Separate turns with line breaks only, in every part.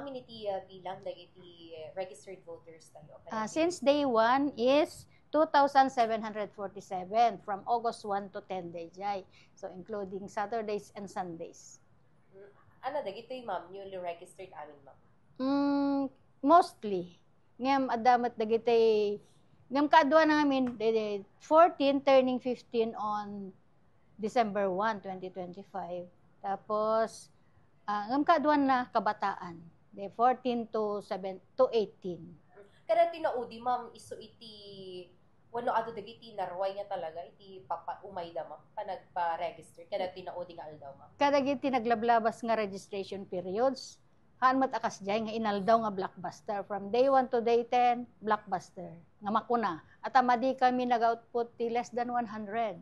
amin iti bilang dagiti registered voters tayo.
Since day 1 is 2,747 from August 1 to 10 days. So including Saturdays and Sundays.
Ano dagiti ma'am newly registered amin ma'am?
Mostly. Ngam adamat dagiti ngam kadwa namin 14 turning 15 on December 1, 2025. Tapos ngam kadwa na kabataan. 14 to 18.
Kada tinaudi ma'am iso iti wano ado dagiti narway nga talaga iti umayda ma'am panagpa-register kada tinaudi nga aldaw ma'am.
Kada giti naglablabas nga registration periods. Haan mat akas jay nga inaldaw nga blockbuster from day 1 to day 10 blockbuster nga makuna. At amadi kami nag-output ti less than 100.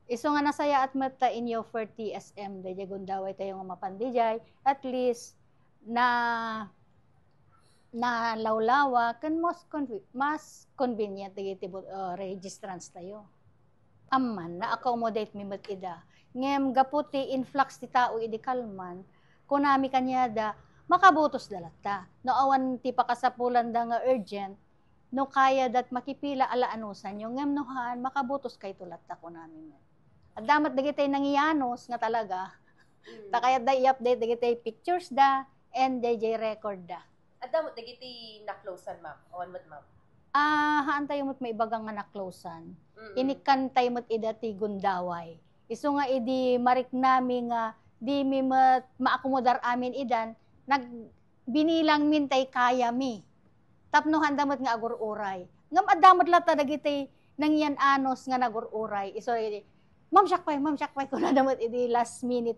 Iso nga nasaya at mata inyo for TSM dayjay gundaway tayo nga mapandijay at least na lawlawa kan mas convenient dagiti registrants tayo. Amman na accommodate mi met ida. Ngem gaputi influx ti tao idi kalman kunami kanya da makabutos dalatta. No awan ti pakasapulan da nga urgent no kaya dat makipila ala anusan yung ngem nohan makabutos kay tulatta kunami met. At damat dagiti nangiyanos nga talaga. Ta kaya da i-update dagiti pictures da and DJ record da.
At damat dagiti na-closean ma'am. Awan mat ma'am.
Haan tayo mo't may ibagang nga na-closean. Inikan tayo mo't ida ti gundaway. Iso nga idi marik nami nga di mi maakomodar amin idan binilang min tay kaya mi. Tapnohan damot nga agur-uray. Ngam adamot lata dagiti nangyan anos nga nagur-uray. Iso idi ma'am syakpay ko na damot idi last minute.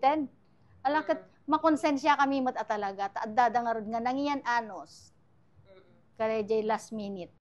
Alakat makonsensya kami mat talaga. Taadada nga rod nga nangyan anos. Kaya last minute.